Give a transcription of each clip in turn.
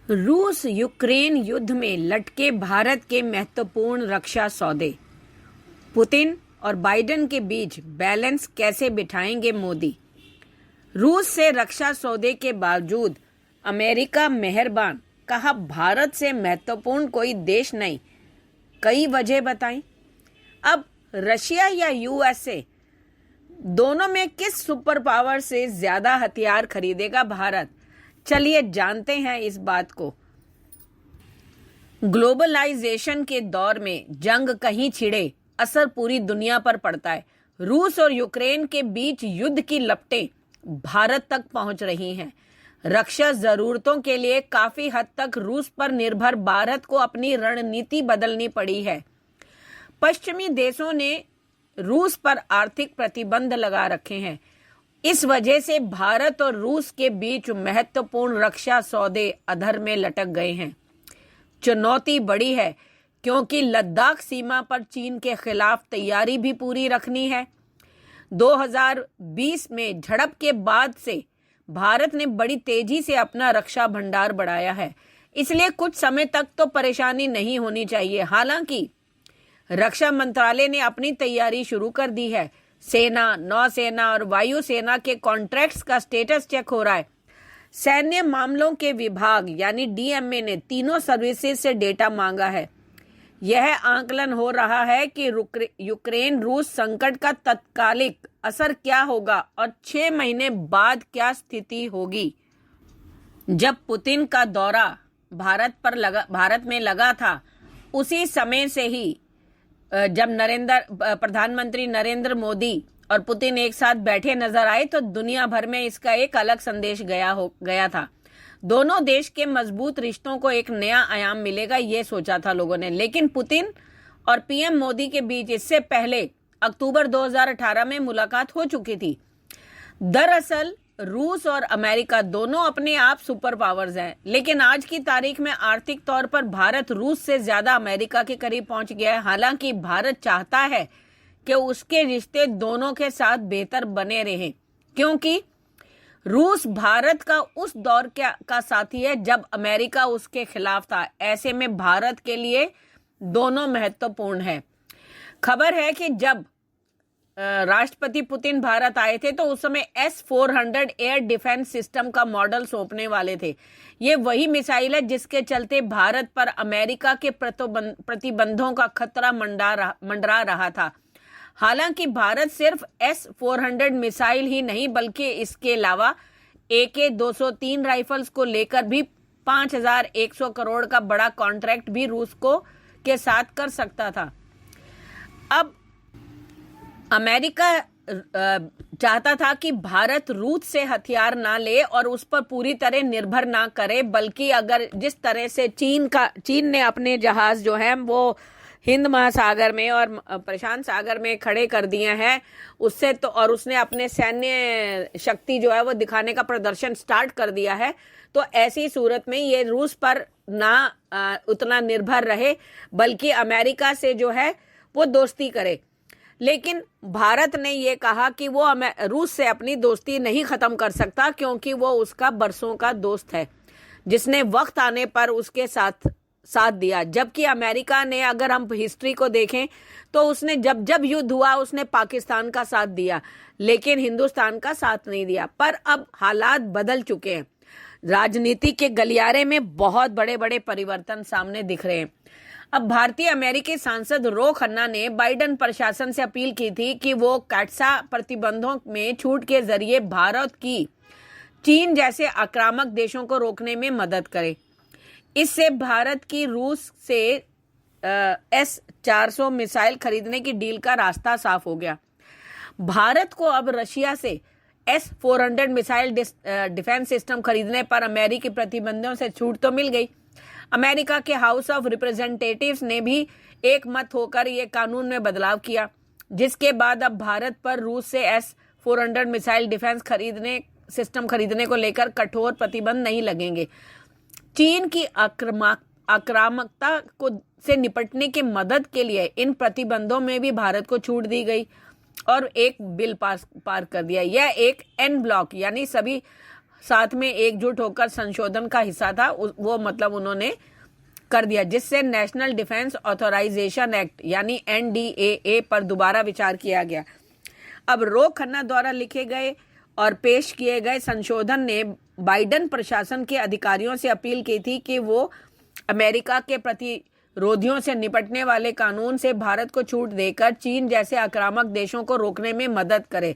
रूस यूक्रेन युद्ध में लटके भारत के महत्वपूर्ण रक्षा सौदे। पुतिन और बाइडेन के बीच बैलेंस कैसे बिठाएंगे मोदी। रूस से रक्षा सौदे के बावजूद अमेरिका मेहरबान, कहा भारत से महत्वपूर्ण कोई देश नहीं, कई वजह बताई। अब रशिया या यूएसए, दोनों में किस सुपर पावर से ज्यादा हथियार खरीदेगा भारत? चलिए जानते हैं इस बात को। ग्लोबलाइजेशन के दौर में जंग कहीं छिड़े, असर पूरी दुनिया पर पड़ता है। रूस और यूक्रेन के बीच युद्ध की लपटें भारत तक पहुंच रही हैं। रक्षा जरूरतों के लिए काफी हद तक रूस पर निर्भर भारत को अपनी रणनीति बदलनी पड़ी है। पश्चिमी देशों ने रूस पर आर्थिक प्रतिबंध लगा रखे हैं। इस वजह से भारत और रूस के बीच महत्वपूर्ण रक्षा सौदे अधर में लटक गए हैं। चुनौती बड़ी है क्योंकि लद्दाख सीमा पर चीन के खिलाफ तैयारी भी पूरी रखनी है। 2020 में झड़प के बाद से भारत ने बड़ी तेजी से अपना रक्षा भंडार बढ़ाया है, इसलिए कुछ समय तक तो परेशानी नहीं होनी चाहिए। हालांकि रक्षा मंत्रालय ने अपनी तैयारी शुरू कर दी है। सेना, नौसेना और वायुसेना के कॉन्ट्रैक्ट्स का स्टेटस चेक हो रहा है। सैन्य मामलों के विभाग यानी डीएमए ने तीनों सर्विसेज से डेटा मांगा है। यह आंकलन हो रहा है कि यूक्रेन रूस संकट का तत्कालिक असर क्या होगा और 6 महीने बाद क्या स्थिति होगी। जब पुतिन का दौरा भारत में लगा था, उसी समय से ही जब प्रधानमंत्री नरेंद्र मोदी और पुतिन एक साथ बैठे नजर आए तो दुनिया भर में इसका एक अलग संदेश गया था। दोनों देश के मजबूत रिश्तों को एक नया आयाम मिलेगा, ये सोचा था लोगों ने। लेकिन पुतिन और पीएम मोदी के बीच इससे पहले अक्टूबर 2018 में मुलाकात हो चुकी थी। दरअसल रूस और अमेरिका दोनों अपने आप सुपर पावर्स हैं, लेकिन आज की तारीख में आर्थिक तौर पर भारत रूस से ज्यादा अमेरिका के करीब पहुंच गया है। हालांकि भारत चाहता है कि उसके रिश्ते दोनों के साथ बेहतर बने रहें, क्योंकि रूस भारत का उस दौर का साथी है जब अमेरिका उसके खिलाफ था। ऐसे में भारत के लिए दोनों महत्वपूर्ण है। खबर है कि जब राष्ट्रपति पुतिन भारत आए थे तो उस समय S-400 एयर डिफेंस सिस्टम का मॉडल सौंपने वाले थे। ये वही मिसाइल है जिसके चलते भारत पर अमेरिका के प्रतिबंधों का खतरा मंडरा रहा था। हालांकि भारत सिर्फ S-400 मिसाइल ही नहीं बल्कि इसके अलावा AK-203 राइफल्स को लेकर भी 5,100 करोड़ का बड़ा कॉन्ट्रैक्ट भी रूस के साथ कर सकता था। अब अमेरिका चाहता था कि भारत रूस से हथियार ना ले और उस पर पूरी तरह निर्भर ना करे, बल्कि अगर जिस तरह से चीन ने अपने जहाज जो है वो हिंद महासागर में और प्रशांत सागर में खड़े कर दिए हैं, उससे तो और उसने अपने सैन्य शक्ति जो है वो दिखाने का प्रदर्शन स्टार्ट कर दिया है, तो ऐसी सूरत में ये रूस पर ना उतना निर्भर रहे बल्कि अमेरिका से जो है वो दोस्ती करे। लेकिन भारत ने ये कहा कि वो रूस से अपनी दोस्ती नहीं खत्म कर सकता, क्योंकि वो उसका बरसों का दोस्त है जिसने वक्त आने पर उसके साथ दिया। जबकि अमेरिका ने, अगर हम हिस्ट्री को देखें तो उसने जब युद्ध हुआ उसने पाकिस्तान का साथ दिया, लेकिन हिंदुस्तान का साथ नहीं दिया। पर अब हालात बदल चुके हैं। राजनीति के गलियारे में बहुत बड़े बड़े परिवर्तन सामने दिख रहे हैं। अब भारतीय अमेरिकी सांसद रो खन्ना ने बाइडेन प्रशासन से अपील की थी कि वो कैट्सा प्रतिबंधों में छूट के जरिए भारत की चीन जैसे आक्रामक देशों को रोकने में मदद करे। इससे भारत की रूस से S-400 मिसाइल खरीदने की डील का रास्ता साफ हो गया। भारत को अब रशिया से S-400 मिसाइल डिफेंस सिस्टम खरीदने पर अमेरिकी प्रतिबंधों से छूट तो मिल गई। अमेरिका के हाउस ऑफ रिप्रेजेंटेटिव्स ने भी एक मत होकर यह कानून में बदलाव किया, जिसके बाद अब भारत पर रूस से S-400 मिसाइल डिफेंस सिस्टम खरीदने को लेकर कठोर प्रतिबंध नहीं लगेंगे। चीन की आक्रामकता से निपटने की मदद के लिए इन प्रतिबंधों में भी भारत को छूट दी गई और एक बिल पार कर दिया। यह एक एन ब्लॉक यानी सभी साथ में एकजुट होकर संशोधन का हिस्सा था, वो मतलब उन्होंने कर दिया, जिससे नेशनल डिफेंस ऑथराइजेशन एक्ट यानी NDAA पर दोबारा विचार किया गया। अब रो खन्ना द्वारा लिखे गए और पेश किए गए संशोधन ने बाइडेन प्रशासन के अधिकारियों से अपील की थी कि वो अमेरिका के प्रतिरोधियों से निपटने वाले कानून से भारत को छूट देकर चीन जैसे आक्रामक देशों को रोकने में मदद करे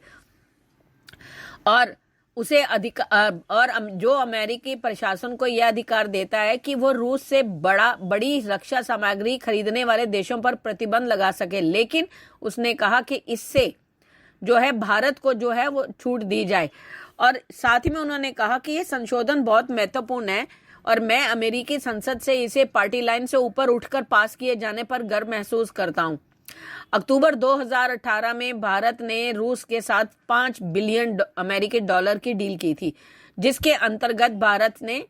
और उसे जो अमेरिकी प्रशासन को यह अधिकार देता है कि वो रूस से बड़ी रक्षा सामग्री खरीदने वाले देशों पर प्रतिबंध लगा सके। लेकिन उसने कहा कि इससे जो है भारत को जो है वो छूट दी जाए। और साथ ही में उन्होंने कहा कि ये संशोधन बहुत महत्वपूर्ण है और मैं अमेरिकी संसद से इसे पार्टी लाइन से ऊपर उठकर पास किए जाने पर गर्व महसूस करता हूं। अक्टूबर 2018 में भारत ने रूस के साथ 5 बिलियन अमेरिकी डॉलर की डील की थी, जिसके अंतर्गत भारत ने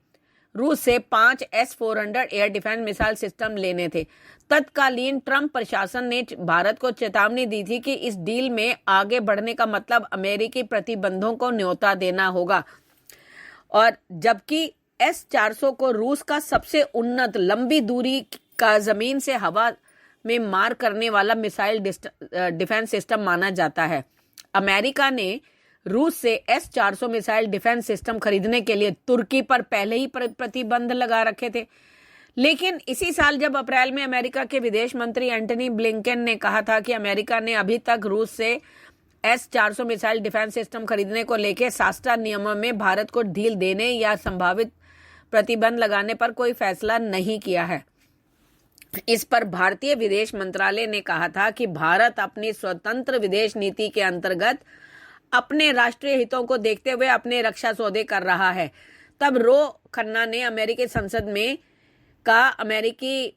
रूस से 5 S-400 air defence missile system लेने थे। तत्कालीन ट्रंप प्रशासन ने भारत को चेतावनी दी थी कि इस डील में आगे बढ़ने का मतलब अमेरिकी प्रतिबंधों को न्योता देना होगा, और जबकि S-400 को रूस का सबसे उन्नत लंबी दूरी का जमीन से हवा में मार करने वाला मिसाइल डिफेंस सिस्टम माना जाता है। अमेरिका ने रूस से S-400 मिसाइल डिफेंस सिस्टम खरीदने के लिए तुर्की पर पहले ही प्रतिबंध लगा रखे थे। लेकिन इसी साल जब अप्रैल में अमेरिका के विदेश मंत्री एंटनी ब्लिंकन ने कहा था कि अमेरिका ने अभी तक रूस से S-400 मिसाइल डिफेंस सिस्टम खरीदने को लेकर सास्टा नियमों में भारत को ढील देने या संभावित प्रतिबंध लगाने पर कोई फैसला नहीं किया है। इस पर भारतीय विदेश मंत्रालय ने कहा था कि भारत अपनी स्वतंत्र विदेश नीति के अंतर्गत अपने राष्ट्रीय हितों को देखते हुए अपने रक्षा सौदे कर रहा है। तब रो खन्ना ने अमेरिकी संसद में कहा, अमेरिकी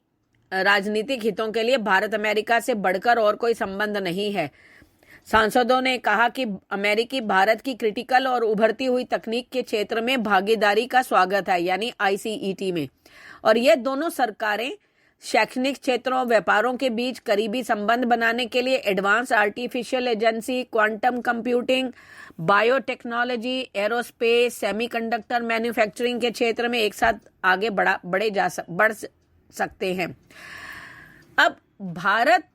राजनीतिक हितों के लिए भारत अमेरिका से बढ़कर और कोई संबंध नहीं है। सांसदों ने कहा कि अमेरिकी भारत की क्रिटिकल और उभरती हुई तकनीक के क्षेत्र में भागीदारी का स्वागत है, यानी ICET में, और ये दोनों सरकारें शैक्षणिक क्षेत्रों व्यापारों के बीच करीबी संबंध बनाने के लिए advance artificial agency, quantum computing, biotechnology, aerospace, semiconductor manufacturing के क्षेत्र में एक साथ आगे बढ़ सकते हैं। अब भारत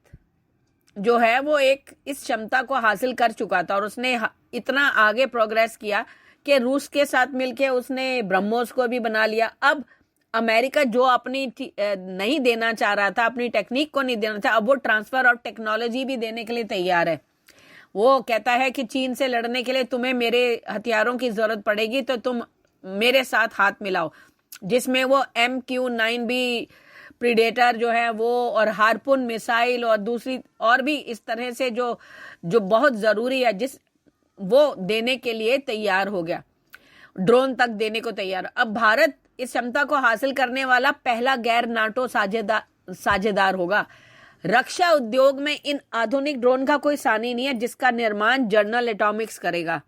जो है वो एक इस क्षमता को हासिल कर चुका था और उसने इतना आगे प्रोग्रेस किया कि रूस के साथ मिलकर उसने ब्रह्मोस को भी बना लिया। अब अमेरिका जो अपनी नहीं देना चाह रहा था, अपनी टेक्निक को नहीं देना था, अब वो ट्रांसफर ऑफ टेक्नोलॉजी भी देने के लिए तैयार है। वो कहता है कि चीन से लड़ने के लिए तुम्हें मेरे हथियारों की जरूरत पड़ेगी तो तुम मेरे साथ हाथ मिलाओ, जिसमें वो MQ-9B प्रीडेटर जो है वो और हार्पून मिसाइल और दूसरी और भी इस तरह से जो बहुत जरूरी है जिस वो देने के लिए तैयार हो गया, ड्रोन तक देने को तैयार। अब भारत इस क्षमता को हासिल करने वाला पहला गैर नाटो साझेदार होगा। रक्षा उद्योग में इन आधुनिक ड्रोन का कोई सानी नहीं है, जिसका निर्माण जनरल एटॉमिक्स करेगा।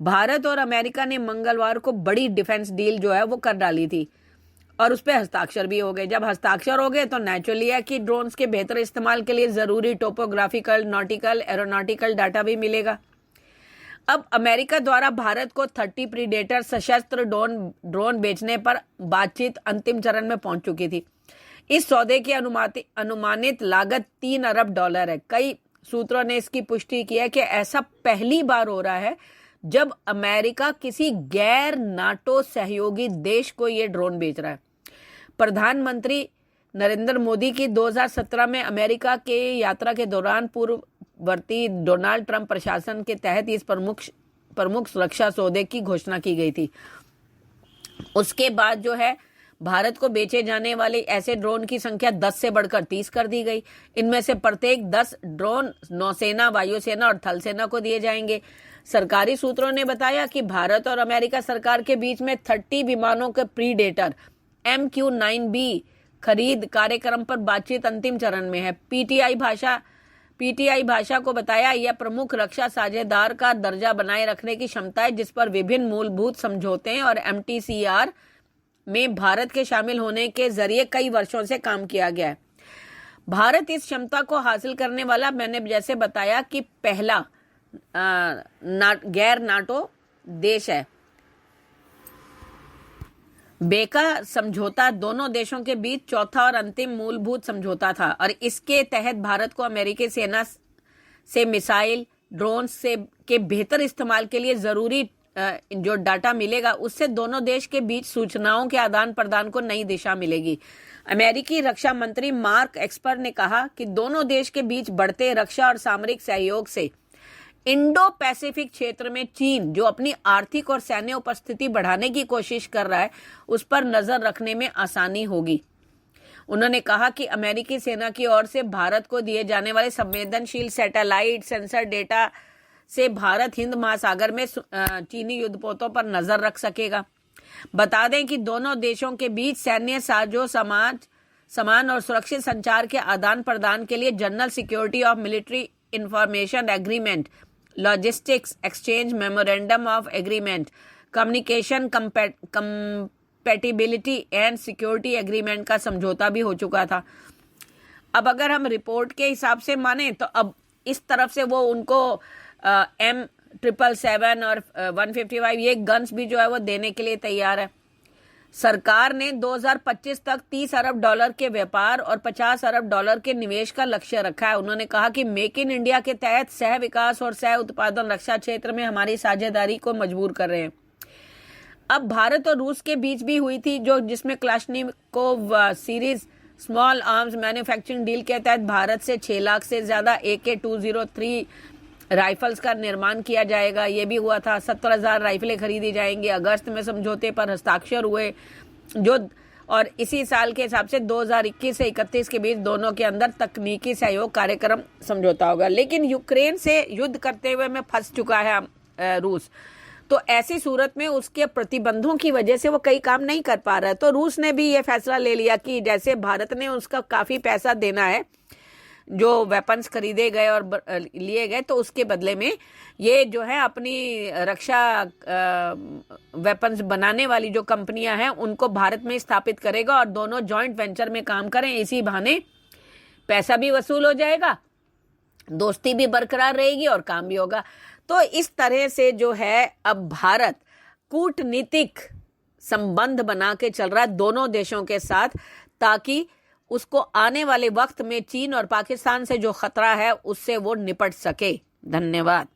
भारत और अमेरिका ने मंगलवार को बड़ी डिफेंस डील जो है वो कर डाली थी और उस पर हस्ताक्षर भी हो गए। जब हस्ताक्षर हो गए तो नेचुरली है कि ड्रोन्स के बेहतर इस्तेमाल के लिए जरूरी टोपोग्राफिकल, नॉटिकल, एरोनॉटिकल डाटा भी मिलेगा। अब अमेरिका द्वारा भारत को 30 प्रीडेटर सशस्त्र ड्रोन बेचने पर बातचीत अंतिम चरण में पहुंच चुकी थी। इस सौदे की अनुमानित लागत $3 अरब है। कई सूत्रों ने इसकी पुष्टि की है कि ऐसा पहली बार हो रहा है जब अमेरिका किसी गैर नाटो सहयोगी देश को ये ड्रोन बेच रहा है। प्रधानमंत्री नरेंद्र मोदी की 2017 में अमेरिका के यात्रा के दौरान पूर्ववर्ती डोनाल्ड ट्रंप प्रशासन के तहत इस प्रमुख सुरक्षा सौदे की घोषणा की गई थी। उसके बाद जो है भारत को बेचे जाने वाले ऐसे ड्रोन की संख्या 10 से बढ़कर 30 कर दी गई। इनमें से प्रत्येक 10 ड्रोन नौसेना, वायुसेना और थल सेना को दिए जाएंगे। सरकारी सूत्रों ने बताया कि भारत और अमेरिका सरकार के बीच में 30 विमानों के प्रीडेटर MQ-9B खरीद कार्यक्रम पर बातचीत अंतिम चरण में है। पीटीआई भाषा को बताया, यह प्रमुख रक्षा साझेदार का दर्जा बनाए रखने की क्षमता है, जिस पर विभिन्न मूलभूत समझौते और MTCR में भारत के शामिल होने के जरिए कई वर्षों से काम किया गया है। भारत इस क्षमता को हासिल करने वाला, मैंने जैसे बताया कि पहला गैर नाटो देश है। बेका समझौता दोनों देशों के बीच चौथा और अंतिम मूलभूत समझौता था और इसके तहत भारत को अमेरिकी सेना से मिसाइल ड्रोन से के बेहतर इस्तेमाल के लिए जरूरी जो डाटा मिलेगा उससे दोनों देश के बीच सूचनाओं के आदान प्रदान को नई दिशा मिलेगी। अमेरिकी रक्षा मंत्री मार्क एस्पर ने कहा कि दोनों देश के बीच बढ़ते रक्षा और सामरिक सहयोग से इंडो पैसिफिक क्षेत्र में चीन जो अपनी आर्थिक और सैन्य उपस्थिति बढ़ाने की कोशिश कर रहा है उस पर नजर रखने में आसानी होगी। उन्होंने कहा कि अमेरिकी सेना की ओर से भारत को दिए जाने वाले संवेदनशील सैटेलाइट सेंसर डेटा से भारत हिंद महासागर में चीनी युद्धपोतों पर नजर रख सकेगा। बता दें कि दोनों देशों के बीच सैन्य साजो सामान और सुरक्षित संचार के आदान प्रदान के लिए general security of military information agreement, logistics exchange memorandum of agreement, communication compatibility and security agreement का समझौता भी हो चुका था। अब अगर हम रिपोर्ट के हिसाब से माने तो अब इस तरफ से वो उनको M777 और 155 ये गन्स भी जो है वो देने के लिए तैयार है। सरकार ने 2025 तक $30 अरब के व्यापार और $50 अरब के निवेश का लक्ष्य रखा है। उन्होंने कहा कि मेक इन इंडिया के तहत सह विकास और सह उत्पादन रक्षा क्षेत्र में हमारी साझेदारी को मजबूर कर रहे हैं। अब भारत और रूस के बीच भी हुई थी जिसमें Kalashnikov series small arms manufacturing deal के तहत भारत से 6 लाख से ज्यादा AK-203 राइफल्स का निर्माण किया जाएगा। ये भी हुआ था। 70,000 राइफलें खरीदी जाएंगी। अगस्त में समझौते पर हस्ताक्षर हुए और इसी साल के हिसाब से 2021 से 31 के बीच दोनों के अंदर तकनीकी सहयोग कार्यक्रम समझौता होगा। लेकिन यूक्रेन से युद्ध करते हुए में फंस चुका है रूस, तो ऐसी सूरत में उसके प्रतिबंधों की वजह से वो कई काम नहीं कर पा रहा है। तो रूस ने भी ये फैसला ले लिया कि जैसे भारत ने उसका काफी पैसा देना है जो वेपन्स खरीदे गए और लिए गए, तो उसके बदले में ये जो है अपनी रक्षा वेपन्स बनाने वाली जो कंपनियां हैं उनको भारत में स्थापित करेगा और दोनों जॉइंट वेंचर में काम करें। इसी बहाने पैसा भी वसूल हो जाएगा, दोस्ती भी बरकरार रहेगी और काम भी होगा। तो इस तरह से जो है अब भारत कूटनीतिक संबंध बना के चल रहा है दोनों देशों के साथ, ताकि उसको आने वाले वक्त में चीन और पाकिस्तान से जो खतरा है उससे वो निपट सके। धन्यवाद।